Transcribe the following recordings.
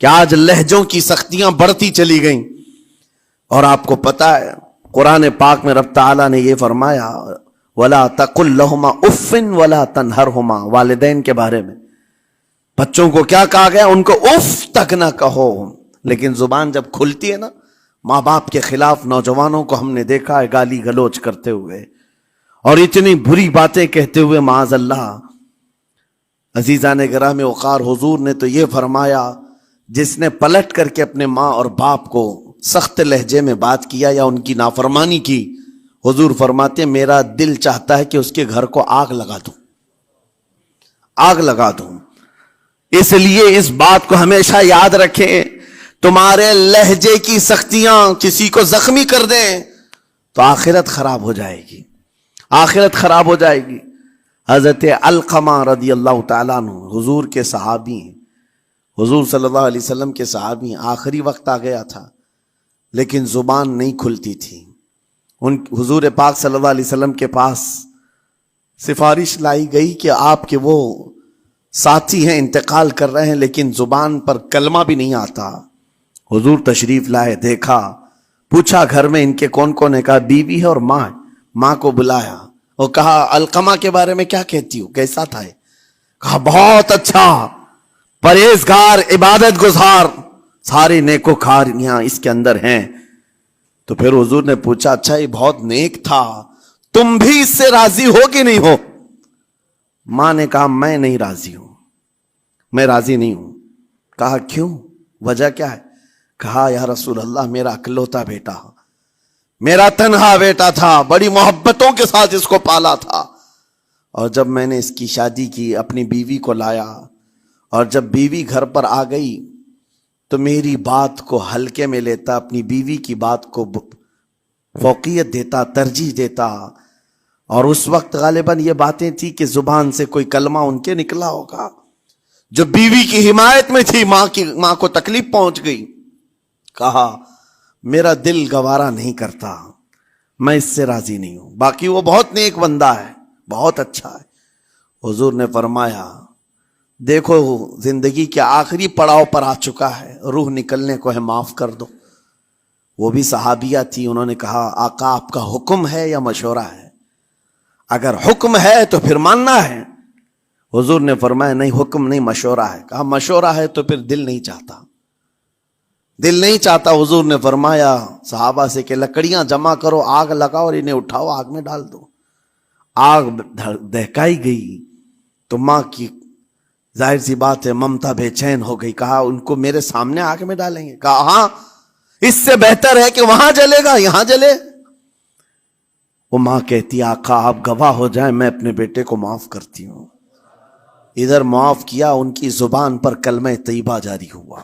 کہ آج لہجوں کی سختیاں بڑھتی چلی گئیں. اور آپ کو پتا ہے قرآن پاک میں رب تعالیٰ نے یہ فرمایا وَلَا تَقُلْ لَهُمَا اُفٍّ وَلَا تَنْهَرْهُمَا. والدین کے بارے میں بچوں کو کیا کہا گیا؟ ان کو اف تک نہ کہو. لیکن زبان جب کھلتی ہے نا ماں باپ کے خلاف، نوجوانوں کو ہم نے دیکھا ہے گالی گلوچ کرتے ہوئے اور اتنی بری باتیں کہتے ہوئے معاذ اللہ. عزیزان گرام وقار، حضور نے تو یہ فرمایا جس نے پلٹ کر کے اپنے ماں اور باپ کو سخت لہجے میں بات کیا یا ان کی نافرمانی کی، حضور فرماتے ہیں میرا دل چاہتا ہے کہ اس کے گھر کو آگ لگا دوں، آگ لگا دوں. اس لیے اس بات کو ہمیشہ یاد رکھیں، تمہارے لہجے کی سختیاں کسی کو زخمی کر دیں تو آخرت خراب ہو جائے گی، آخرت خراب ہو جائے گی. حضرت علقمہ رضی اللہ تعالیٰ عنہ حضور کے صحابی ہیں، حضور صلی اللہ علیہ وسلم کے صحابی ہیں. آخری وقت آ گیا تھا لیکن زبان نہیں کھلتی تھی. حضور پاک صلی اللہ علیہ وسلم کے پاس سفارش لائی گئی کہ آپ کے وہ ساتھی ہیں انتقال کر رہے ہیں لیکن زبان پر کلمہ بھی نہیں آتا. حضور تشریف لائے، دیکھا، پوچھا گھر میں ان کے کون کون ہے؟ کہا بیوی ہے اور ماں ہے. ماں کو بلایا اور کہا علقمہ کے بارے میں کیا کہتی ہو، کیسا تھا؟ کہا بہت اچھا، پرہیزگار، عبادت گزار، سارے نیکوکاریاں اس کے اندر ہیں. تو پھر حضور نے پوچھا اچھا یہ بہت نیک تھا، تم بھی اس سے راضی ہو کہ نہیں ہو؟ ماں نے کہا میں نہیں راضی ہوں، میں راضی نہیں ہوں. کہا کیوں، وجہ کیا ہے؟ کہا یا رسول اللہ میرا اکلوتا بیٹا، میرا تنہا بیٹا تھا، بڑی محبتوں کے ساتھ اس کو پالا تھا، اور جب میں نے اس کی شادی کی اپنی بیوی کو لایا اور جب بیوی گھر پر آ گئی تو میری بات کو ہلکے میں لیتا، اپنی بیوی کی بات کو فوقیت دیتا، ترجیح دیتا. اور اس وقت غالباً یہ باتیں تھی کہ زبان سے کوئی کلمہ ان کے نکلا ہوگا جو بیوی کی حمایت میں تھی، ماں کو تکلیف پہنچ گئی. کہا میرا دل گوارا نہیں کرتا، میں اس سے راضی نہیں ہوں، باقی وہ بہت نیک بندہ ہے، بہت اچھا ہے. حضور نے فرمایا دیکھو زندگی کے آخری پڑاؤ پر آ چکا ہے، روح نکلنے کو ہے، معاف کر دو. وہ بھی صحابیہ تھی، انہوں نے کہا آقا آپ کا حکم ہے یا مشورہ ہے؟ اگر حکم ہے تو پھر ماننا ہے. حضور نے فرمایا نہیں، حکم نہیں، مشورہ ہے. کہا مشورہ ہے تو پھر دل نہیں چاہتا، دل نہیں چاہتا. حضور نے فرمایا صحابہ سے کہ لکڑیاں جمع کرو، آگ لگاؤ اور انہیں اٹھاؤ، آگ میں ڈال دو. آگ دہکائی گئی تو ماں کی ظاہر سی بات ہے ممتا بے چین ہو گئی. کہا ان کو میرے سامنے آگ میں ڈالیں گے؟ کہا ہاں، اس سے بہتر ہے کہ وہاں جلے گا، یہاں جلے. وہ ماں کہتی آقا آپ گواہ ہو جائیں میں اپنے بیٹے کو معاف کرتی ہوں. ادھر معاف کیا، ان کی زبان پر کلمہ طیبہ جاری ہوا.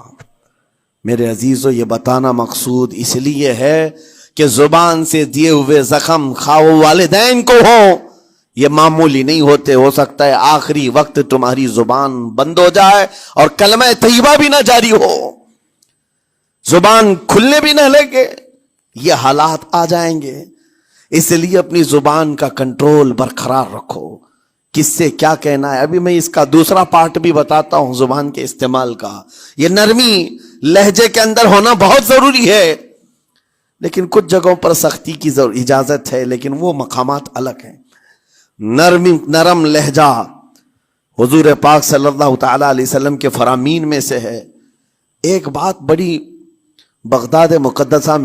میرے عزیزو یہ بتانا مقصود اس لیے ہے کہ زبان سے دیے ہوئے زخم خواہ والدین کو ہو، یہ معمولی نہیں ہوتے. ہو سکتا ہے آخری وقت تمہاری زبان بند ہو جائے اور کلمہ طیبہ بھی نہ جاری ہو، زبان کھلنے بھی نہ لگے، یہ حالات آ جائیں گے. اس لیے اپنی زبان کا کنٹرول برقرار رکھو، کس سے کیا کہنا ہے. ابھی میں اس کا دوسرا پارٹ بھی بتاتا ہوں زبان کے استعمال کا. یہ نرمی لہجے کے اندر ہونا بہت ضروری ہے، لیکن کچھ جگہوں پر سختی کی اجازت ہے، لیکن وہ مقامات الگ ہیں. نرم لہجہ حضور پاک صلی اللہ تعالی علیہ وسلم کے فرامین میں سے ہے. ایک بات بڑی بغداد مقدسہ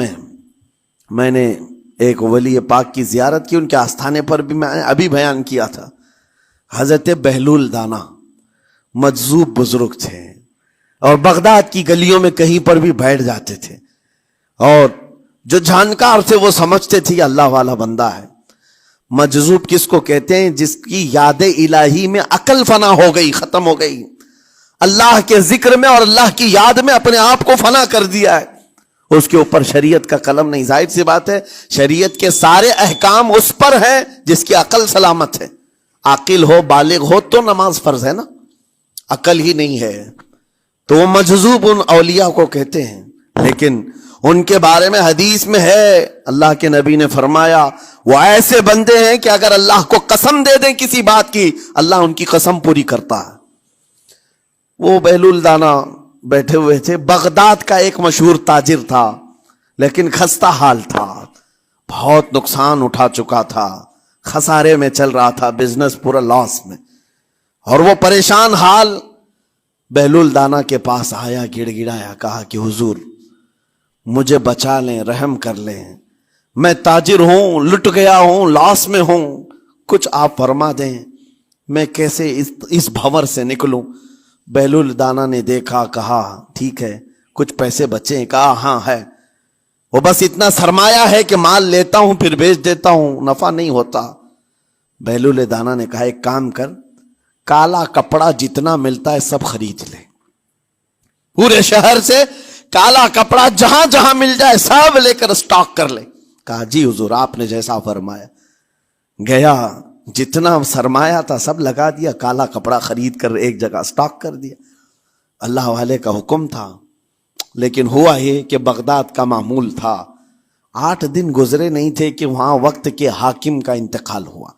میں نے ایک ولی پاک کی زیارت کی، ان کے آستانے پر بھی میں ابھی بیان کیا تھا. حضرت بہلول دانا مجذوب بزرگ تھے اور بغداد کی گلیوں میں کہیں پر بھی بیٹھ جاتے تھے، اور جو جانکار تھے وہ سمجھتے تھے یہ اللہ والا بندہ ہے. مجذوب کس کو کہتے ہیں؟ جس کی یاد الہی میں عقل فنا ہو گئی، ختم ہو گئی، اللہ کے ذکر میں اور اللہ کی یاد میں اپنے آپ کو فنا کر دیا ہے. اس کے اوپر شریعت کا قلم نہیں. ظاہر سی بات ہے شریعت کے سارے احکام اس پر ہیں جس کی عقل سلامت ہے. عاقل ہو، بالغ ہو تو نماز فرض ہے نا، عقل ہی نہیں ہے تو وہ مجذوب ان اولیاء کو کہتے ہیں. لیکن ان کے بارے میں حدیث میں ہے، اللہ کے نبی نے فرمایا وہ ایسے بندے ہیں کہ اگر اللہ کو قسم دے دیں کسی بات کی، اللہ ان کی قسم پوری کرتا ہے. وہ بہلول دانا بیٹھے ہوئے تھے. بغداد کا ایک مشہور تاجر تھا, لیکن خستہ حال تھا, بہت نقصان اٹھا چکا تھا, خسارے میں چل رہا تھا, بزنس پورا لاس میں, اور وہ پریشان حال بہلول دانا کے پاس آیا, گڑ گڑایا, کہا کہ حضور مجھے بچا لیں, رحم کر لیں, میں تاجر ہوں, لٹ گیا ہوں, لاس میں ہوں, کچھ آپ فرما دیں, میں کیسے اس بھنور سے نکلوں. بہلول دانا نے دیکھا, کہا ٹھیک ہے, کچھ پیسے بچے؟ کہا ہاں ہے, وہ بس اتنا سرمایہ ہے کہ مال لیتا ہوں پھر بیچ دیتا ہوں, نفع نہیں ہوتا. بہلول دانا نے کہا ایک کام کر, کالا کپڑا جتنا ملتا ہے سب خرید لے, پورے شہر سے کالا کپڑا جہاں جہاں مل جائے سب لے کر اسٹاک کر لے. کہا جی حضور آپ نے جیسا فرمایا. گیا, جتنا سرمایہ تھا سب لگا دیا, کالا کپڑا خرید کر ایک جگہ اسٹاک کر دیا. اللہ والے کا حکم تھا, لیکن ہوا یہ کہ بغداد کا معمول تھا, 8 دن گزرے نہیں تھے کہ وہاں وقت کے حاکم کا انتقال ہوا,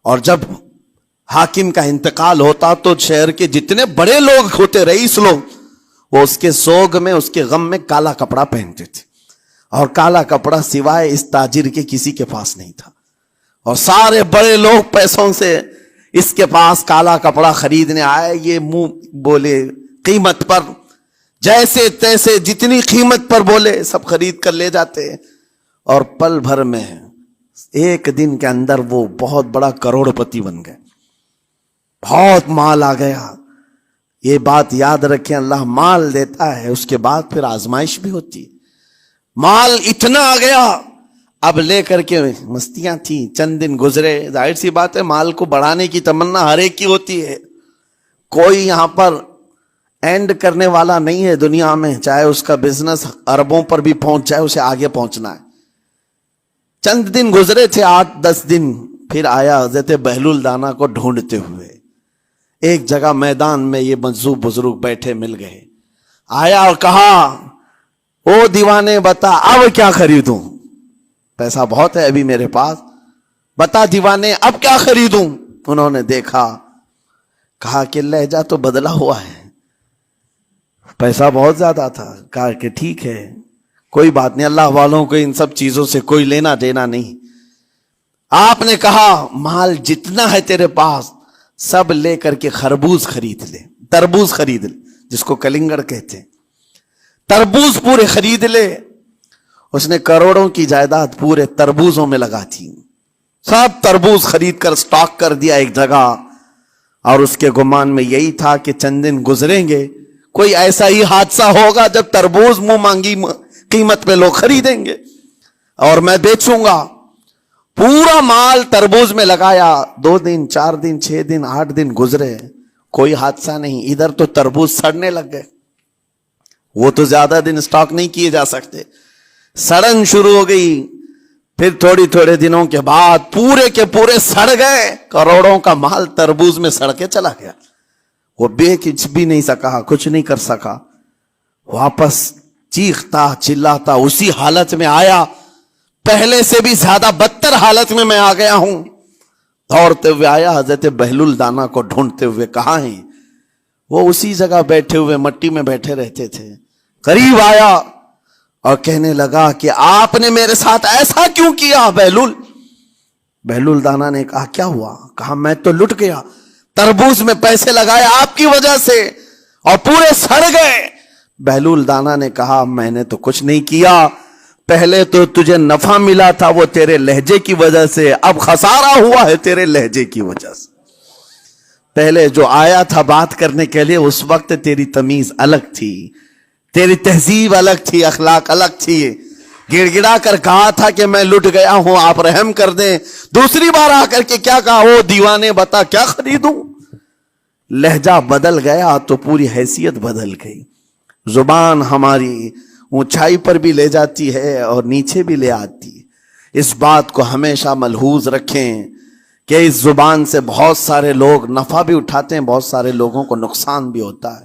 اور جب حاکم کا انتقال ہوتا تو شہر کے جتنے بڑے لوگ ہوتے, رئیس لوگ, وہ اس کے سوگ میں, اس کے غم میں کالا کپڑا پہنتے تھے, اور کالا کپڑا سوائے اس تاجر کے کسی کے پاس نہیں تھا, اور سارے بڑے لوگ پیسوں سے اس کے پاس کالا کپڑا خریدنے آئے. یہ منہ بولے قیمت پر, جیسے تیسے جتنی قیمت پر بولے سب خرید کر لے جاتے, اور پل بھر میں ایک دن کے اندر وہ بہت بڑا کروڑ پتی بن گئے, بہت مال آ گیا. یہ بات یاد رکھیں, اللہ مال دیتا ہے, اس کے بعد پھر آزمائش بھی ہوتی ہے. مال اتنا آ گیا, اب لے کر کے مستیاں تھیں, چند دن گزرے, ظاہر سی بات ہے مال کو بڑھانے کی تمنا ہر ایک کی ہوتی ہے, کوئی یہاں پر اینڈ کرنے والا نہیں ہے دنیا میں, چاہے اس کا بزنس اربوں پر بھی پہنچ جائے, اسے آگے پہنچنا ہے. چند دن گزرے تھے, 8-10 دن, پھر آیا حضرت بہلول دانا کو ڈھونڈتے ہوئے. ایک جگہ میدان میں یہ مجذوب بزرگ بیٹھے مل گئے, آیا اور کہا او دیوانے بتا اب کیا خریدوں, پیسہ بہت ہے ابھی میرے پاس, بتا دیوانے اب کیا خریدوں. انہوں نے دیکھا, کہا کہ لہجہ تو بدلا ہوا ہے, پیسہ بہت زیادہ تھا. کہا کہ ٹھیک ہے کوئی بات نہیں, اللہ والوں کو ان سب چیزوں سے کوئی لینا دینا نہیں. آپ نے کہا مال جتنا ہے تیرے پاس سب لے کر کے خربوز خرید لے, تربوز خرید لے, جس کو کلنگڑ کہتے ہیں, تربوز پورے خرید لے. اس نے کروڑوں کی جائیداد پورے تربوزوں میں لگا تھی, سب تربوز خرید کر سٹاک کر دیا ایک جگہ, اور اس کے گمان میں یہی تھا کہ چند دن گزریں گے, کوئی ایسا ہی حادثہ ہوگا جب تربوز منہ مانگی قیمت پہ لوگ خریدیں گے اور میں بیچوں گا. پورا مال تربوز میں لگایا, 2 دن 4 دن 6 دن 8 دن گزرے, کوئی حادثہ نہیں. ادھر تو تربوز سڑنے لگ گئے, وہ تو زیادہ دن سٹاک نہیں کیے جا سکتے, سڑن شروع ہو گئی. پھر تھوڑے دنوں کے بعد پورے کے پورے سڑ گئے, کروڑوں کا مال تربوز میں سڑ کے چلا گیا. وہ بیچ بھی نہیں سکا, کچھ نہیں کر سکا, واپس چیختا چلاتا اسی حالت میں آیا, پہلے سے بھی زیادہ بدتر حالت میں آ گیا ہوں. دوڑتے ہوئے آیا, حضرت بہلول دانا کو ڈھونڈتے ہوئے. کہاں ہیں وہ؟ اسی جگہ بیٹھے ہوئے مٹی میں بیٹھے رہتے تھے. قریب آیا اور کہنے لگا کہ آپ نے میرے ساتھ ایسا کیوں کیا بہلول؟ بہلول دانا نے کہا کیا ہوا؟ کہا میں تو لٹ گیا, تربوز میں پیسے لگائے آپ کی وجہ سے اور پورے سڑ گئے. بہلول دانا نے کہا میں نے تو کچھ نہیں کیا, پہلے تو تجھے نفع ملا تھا وہ تیرے لہجے کی وجہ سے, اب خسارہ ہوا ہے تیرے لہجے کی وجہ سے. پہلے جو آیا تھا بات کرنے کے لیے اس وقت تیری تمیز الگ تھی, تیری تہذیب الگ تھی, اخلاق الگ تھی, گڑ گڑا کر کہا تھا کہ میں لٹ گیا ہوں آپ رحم کر دیں. دوسری بار آ کر کے کیا کہا؟ او دیوانے بتا کیا خریدوں. لہجہ بدل گیا تو پوری حیثیت بدل گئی. زبان ہماری اونچائی پر بھی لے جاتی ہے اور نیچے بھی لے آتی ہے. اس بات کو ہمیشہ ملحوظ رکھیں کہ اس زبان سے بہت سارے لوگ نفع بھی اٹھاتے ہیں, بہت سارے لوگوں کو نقصان بھی ہوتا ہے.